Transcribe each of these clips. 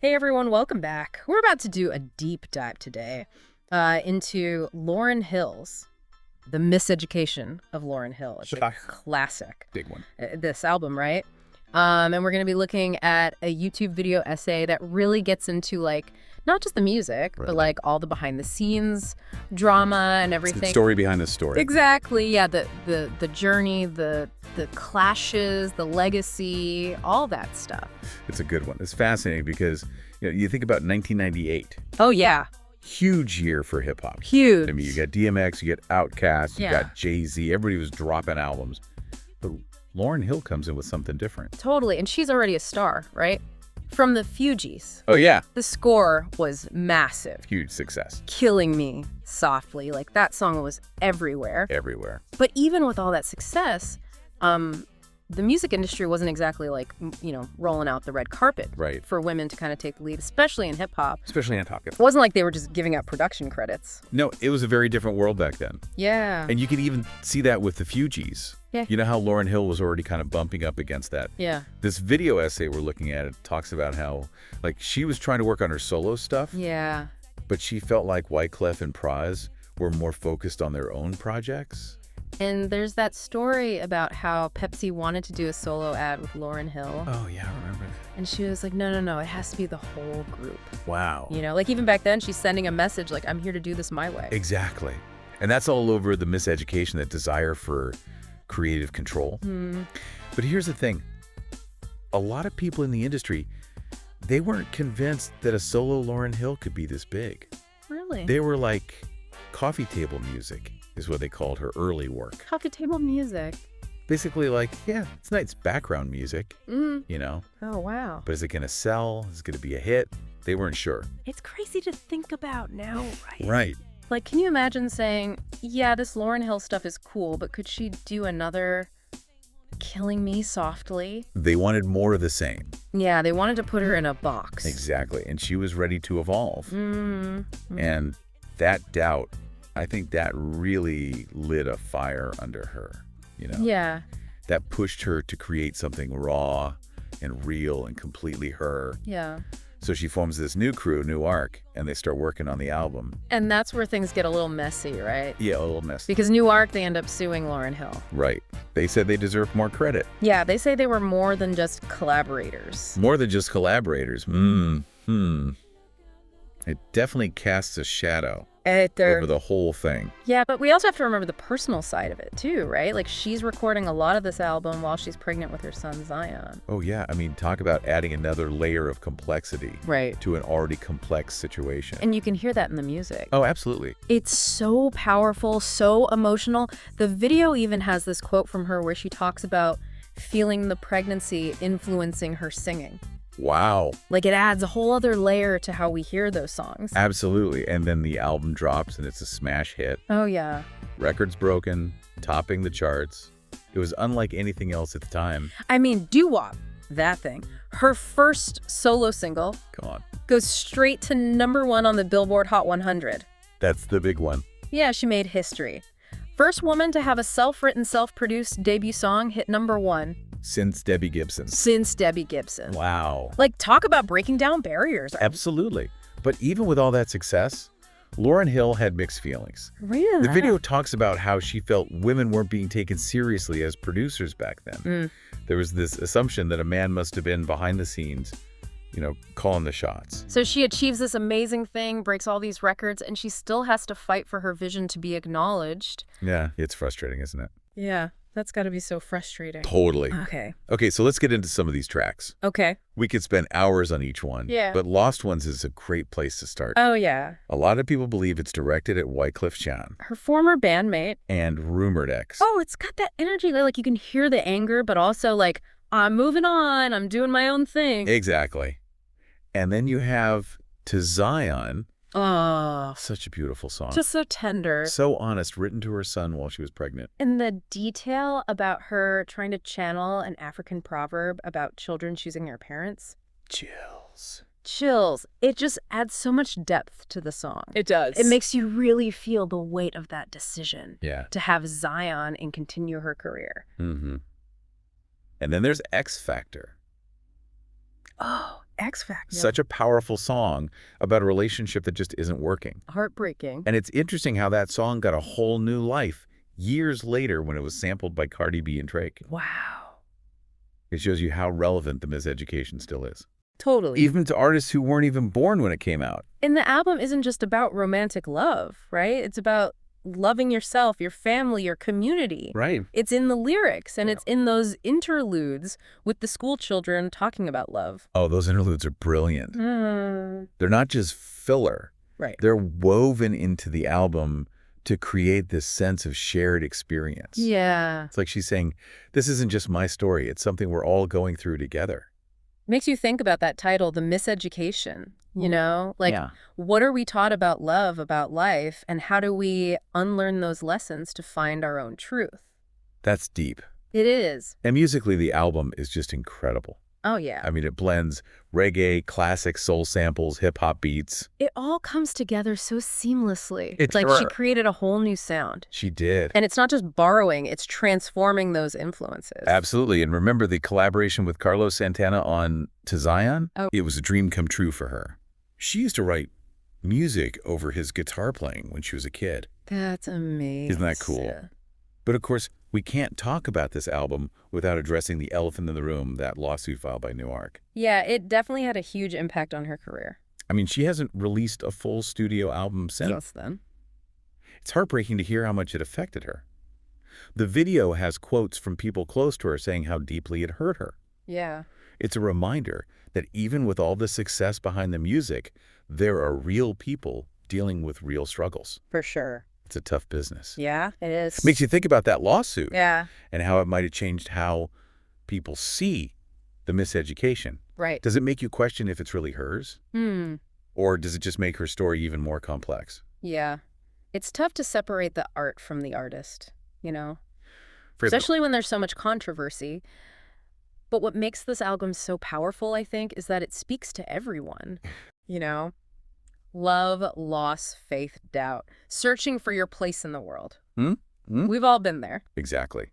Hey everyone, welcome back. We're about to do a deep dive today into Lauryn Hill's The Miseducation of Lauryn Hill. It's a classic. Big one. This album, right? And we're going to be looking at a YouTube video essay that really gets into not just the music, but all the behind the scenes drama and everything. It's the story behind the story. Exactly. Yeah, the journey, the clashes, the legacy, all that stuff. It's a good one. It's fascinating because you think about 1998. Oh yeah. Huge year for hip hop. Huge. I mean, you got DMX, you got Outkast, you got Jay-Z. Everybody was dropping albums. But Lauryn Hill comes in with something different. Totally. And she's already a star, right? From the Fugees. Oh, yeah. The score was massive. Huge success. Killing Me Softly. That song was everywhere. Everywhere. But even with all that success, the music industry wasn't exactly rolling out the red carpet for women to kind of take the lead, especially in hip hop. Especially in hip hop. It wasn't like they were just giving out production credits. No, it was a very different world back then. Yeah. And you could even see that with the Fugees. Yeah. You know how Lauryn Hill was already kind of bumping up against that. Yeah. This video essay we're looking at, it talks about how she was trying to work on her solo stuff. Yeah. But she felt like Wyclef and Pras were more focused on their own projects. And there's that story about how Pepsi wanted to do a solo ad with Lauryn Hill. Oh, yeah, I remember. And she was like, no, it has to be the whole group. Wow. Even back then, she's sending a message like, I'm here to do this my way. Exactly. And that's all over the miseducation, that desire for creative control. But here's the thing. A lot of people in the industry, they weren't convinced that a solo Lauryn Hill could be this big. Really? They were like coffee table music is what they called her early work. Coffee table music. Basically it's nice background music, Oh, wow. But is it going to sell? Is it going to be a hit? They weren't sure. It's crazy to think about now, Right. Can you imagine saying, yeah, this Lauryn Hill stuff is cool, but could she do another Killing Me Softly? They wanted more of the same. Yeah, they wanted to put her in a box. Exactly. And she was ready to evolve. And that doubt, I think that really lit a fire under her, Yeah. That pushed her to create something raw and real and completely her. Yeah. So she forms this new crew, New Ark, and they start working on the album. And that's where things get a little messy, right? Yeah, a little messy. Because New Ark, they end up suing Lauryn Hill. Right. They said they deserved more credit. Yeah, they say they were more than just collaborators. More than just collaborators. It definitely casts a shadow over the whole thing. Yeah, but we also have to remember the personal side of it too, right? She's recording a lot of this album while she's pregnant with her son Zion. Oh yeah, I mean, talk about adding another layer of complexity to an already complex situation. And you can hear that in the music. Oh, absolutely. It's so powerful, so emotional. The video even has this quote from her where she talks about feeling the pregnancy influencing her singing. Wow. It adds a whole other layer to how we hear those songs. Absolutely. And then the album drops and it's a smash hit. Oh, yeah. Records broken, topping the charts. It was unlike anything else at the time. I mean, doo-wop, that thing. Her first solo single goes straight to #1 on the Billboard Hot 100. That's the big one. Yeah, she made history. First woman to have a self-written, self-produced debut song hit #1. Since Debbie Gibson. Wow. Talk about breaking down barriers. Absolutely. But even with all that success, Lauryn Hill had mixed feelings. Really? The video talks about how she felt women weren't being taken seriously as producers back then. There was this assumption that a man must have been behind the scenes, calling the shots. So she achieves this amazing thing, breaks all these records, and she still has to fight for her vision to be acknowledged. Yeah, it's frustrating, isn't it? Yeah, that's got to be so frustrating. Totally. Okay, so let's get into some of these tracks. Okay. We could spend hours on each one. Yeah. But Lost Ones is a great place to start. Oh, yeah. A lot of people believe it's directed at Wyclef Jean. Her former bandmate. And rumored ex. Oh, it's got that energy. You can hear the anger, but also I'm moving on. I'm doing my own thing. Exactly. And then you have To Zion. Oh. Such a beautiful song. Just so tender. So honest, written to her son while she was pregnant. And the detail about her trying to channel an African proverb about children choosing their parents. Chills. It just adds so much depth to the song. It does. It makes you really feel the weight of that decision. Yeah. To have Zion and continue her career. And then there's X Factor. Oh, X Factor. Such a powerful song about a relationship that just isn't working. Heartbreaking. And it's interesting how that song got a whole new life years later when it was sampled by Cardi B and Drake. Wow. It shows you how relevant the Miseducation still is. Totally. Even to artists who weren't even born when it came out. And the album isn't just about romantic love, right? It's about loving yourself, your family, your community. Right. It's in the lyrics, and it's in those interludes with the school children talking about love. Oh, those interludes are brilliant. They're not just filler. Right. They're woven into the album to create this sense of shared experience. Yeah. It's like she's saying, this isn't just my story. It's something we're all going through together. Makes you think about that title, The Miseducation, you know? Like, what are we taught about love, about life, and how do we unlearn those lessons to find our own truth? That's deep. It is. And musically, the album is just incredible. Oh, yeah. I mean, it blends reggae, classic soul samples, hip-hop beats. It all comes together so seamlessly. It's like her. she created a whole new sound. She did. And it's not just borrowing, it's transforming those influences. Absolutely. And remember the collaboration with Carlos Santana on To Zion? Oh. It was a dream come true for her. She used to write music over his guitar playing when she was a kid. That's amazing. Isn't that cool? But of course, we can't talk about this album without addressing the elephant in the room, that lawsuit filed by Newark. Yeah, it definitely had a huge impact on her career. I mean, she hasn't released a full studio album since. Since then. It's heartbreaking to hear how much it affected her. The video has quotes from people close to her saying how deeply it hurt her. Yeah. It's a reminder that even with all the success behind the music, there are real people dealing with real struggles. For sure. It's a tough business. Yeah, it is. Makes you think about that lawsuit. Yeah. And how it might have changed how people see the miseducation. Right. Does it make you question if it's really hers? Or does it just make her story even more complex? Yeah. It's tough to separate the art from the artist, you know? Especially when there's so much controversy. But what makes this album so powerful, I think, is that it speaks to everyone, you know? Love, loss, faith, doubt. Searching for your place in the world. We've all been there. Exactly.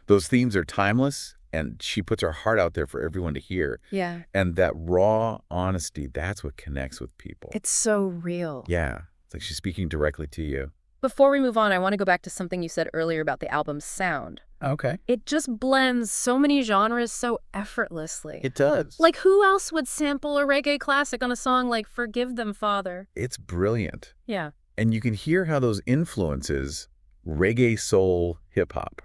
Those themes are timeless, and she puts her heart out there for everyone to hear. Yeah. And that raw honesty, that's what connects with people. It's so real. Yeah. It's like she's speaking directly to you. Before we move on, I want to go back to something you said earlier about the album's sound. Okay. It just blends so many genres so effortlessly. It does. Like, who else would sample a reggae classic on a song like Forgive Them, Father? It's brilliant. Yeah. And you can hear how those influences, reggae, soul, hip-hop,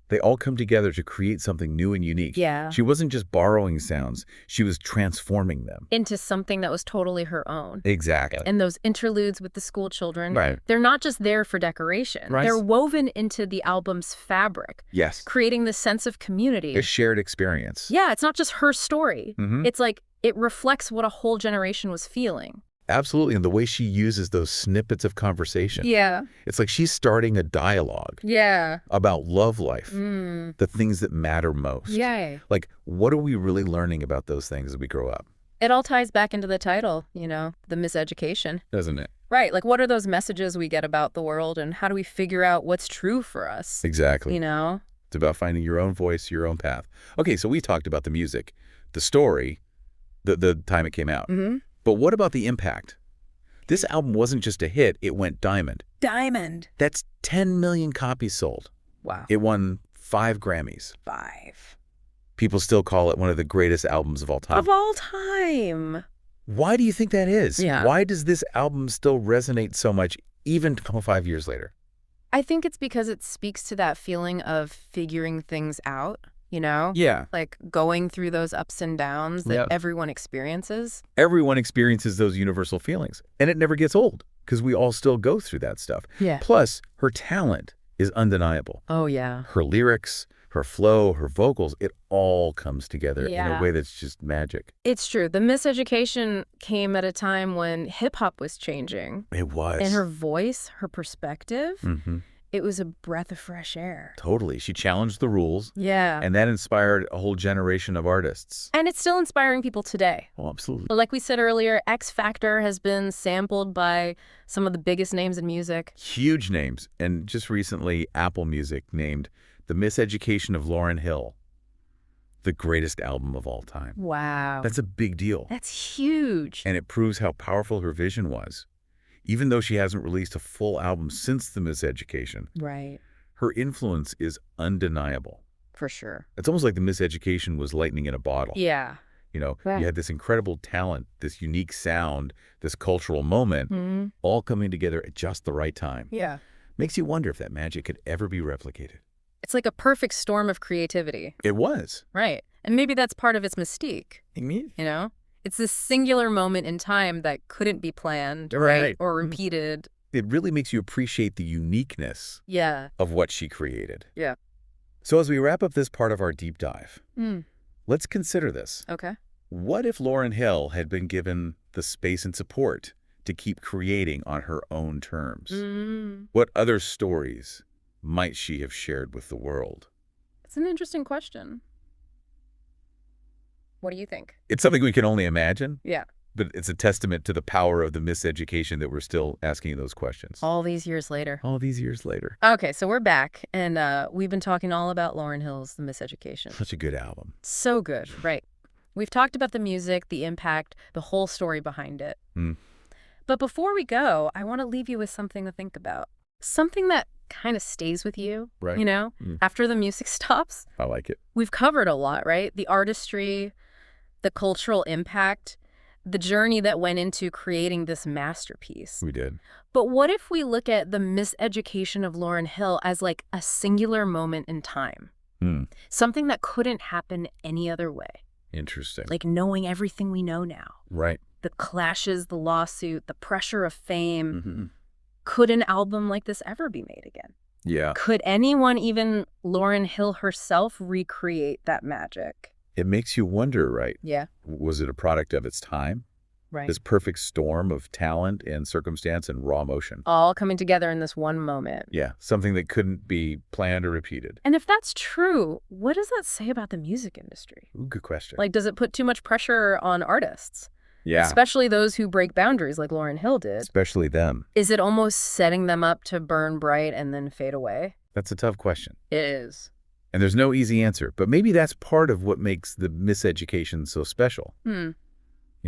they all come together to create something new and unique. Yeah. She wasn't just borrowing sounds. She was transforming them. Into something that was totally her own. Exactly. And those interludes with the school children, Right. they're not just there for decoration. Right. They're woven into the album's fabric, Yes. creating this sense of community. A shared experience. Yeah, it's not just her story. It's like it reflects what a whole generation was feeling. Absolutely. And the way she uses those snippets of conversation. Yeah. It's like she's starting a dialogue Yeah. about love life, the things that matter most. Yay. Like, what are we really learning about those things as we grow up? It all ties back into the title, you know, the miseducation. Doesn't it? Right. Like, what are those messages we get about the world, and how do we figure out what's true for us? Exactly. You know? It's about finding your own voice, your own path. Okay, so we talked about the music, the story, the time it came out. But what about the impact? This album wasn't just a hit, it went diamond. Diamond. That's 10 million copies sold. Wow. It won 5 Grammys. 5. People still call it one of the greatest albums of all time. Of all time. Why do you think that is? Yeah. Why does this album still resonate so much, even 5 years later? I think it's because it speaks to that feeling of figuring things out, you know? Yeah. Like going through those ups and downs that everyone experiences. Everyone experiences those universal feelings, and it never gets old because we all still go through that stuff. Yeah. Plus, her talent is undeniable. Oh, yeah. Her lyrics, her flow, her vocals, it all comes together in Yeah. a way that's just magic. It's true. The miseducation came at a time when hip-hop was changing. It was. And her voice, her perspective, Mm-hmm. it was a breath of fresh air. Totally. She challenged the rules, Yeah. and that inspired a whole generation of artists. And it's still inspiring people today. Oh, absolutely. But like we said earlier, X Factor has been sampled by some of the biggest names in music. Huge names. And just recently, Apple Music named The Miseducation of Lauryn Hill the greatest album of all time. Wow. That's a big deal. That's huge. And it proves how powerful her vision was. Even though she hasn't released a full album since The Miseducation, Right. her influence is undeniable. For sure. It's almost like The Miseducation was lightning in a bottle. Yeah. You know, Yeah. you had this incredible talent, this unique sound, this cultural moment, all coming together at just the right time. Yeah. Makes you wonder if that magic could ever be replicated. It's like a perfect storm of creativity. It was. Right. And maybe that's part of its mystique, I mean, you know? It's this singular moment in time that couldn't be planned Right. or repeated. it really makes you appreciate the uniqueness Yeah. of what she created. Yeah. So as we wrap up this part of our deep dive, Mm. let's consider this. Okay. What if Lauryn Hill had been given the space and support to keep creating on her own terms? What other stories might she have shared with the world? It's an interesting question. What do you think? It's something we can only imagine, Yeah. but it's a testament to the power of the miseducation that we're still asking those questions. All these years later. All these years later. Okay, so we're back, and we've been talking all about Lauryn Hill's The Miseducation. Such a good album. So good, right. We've talked about the music, the impact, the whole story behind it. But before we go, I want to leave you with something to think about. Something that kind of stays with you, Right. you know, after the music stops. I like it. We've covered a lot, right? The artistry, the cultural impact, the journey that went into creating this masterpiece. We did. But what if we look at the miseducation of Lauryn Hill as like a singular moment in time? Something that couldn't happen any other way. Interesting. Like knowing everything we know now. Right. The clashes, the lawsuit, the pressure of fame. Could an album like this ever be made again? Yeah. Could anyone, even Lauryn Hill herself, recreate that magic? It makes you wonder, right? Yeah. Was it a product of its time? Right. This perfect storm of talent and circumstance and raw emotion. All coming together in this one moment. Yeah. Something that couldn't be planned or repeated. And if that's true, what does that say about the music industry? Ooh, good question. Like, does it put too much pressure on artists? Yeah. Especially those who break boundaries like Lauryn Hill did. Especially them. Is it almost setting them up to burn bright and then fade away? That's a tough question. It is. And there's no easy answer. But maybe that's part of what makes the miseducation so special. You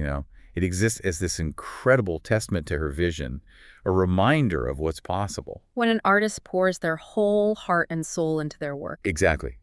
know, it exists as this incredible testament to her vision, a reminder of what's possible. When an artist pours their whole heart and soul into their work. Exactly.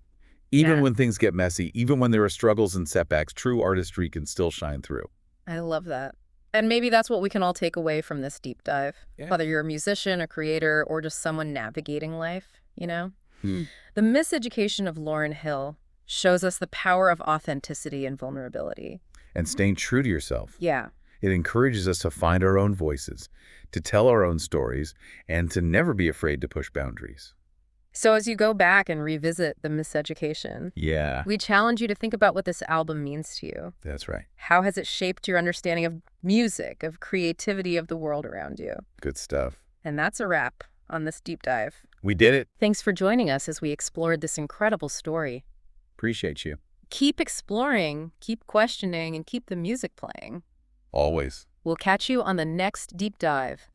Even when things get messy, even when there are struggles and setbacks, true artistry can still shine through. I love that. And maybe that's what we can all take away from this deep dive. Yeah. Whether you're a musician, a creator, or just someone navigating life, you know? The miseducation of Lauryn Hill shows us the power of authenticity and vulnerability. And staying true to yourself. Yeah. It encourages us to find our own voices, to tell our own stories, and to never be afraid to push boundaries. So as you go back and revisit The Miseducation, we challenge you to think about what this album means to you. That's right. How has it shaped your understanding of music, of creativity, of the world around you? Good stuff. And that's a wrap on this deep dive. We did it. Thanks for joining us as we explored this incredible story. Appreciate you. Keep exploring, keep questioning, and keep the music playing. Always. We'll catch you on the next deep dive.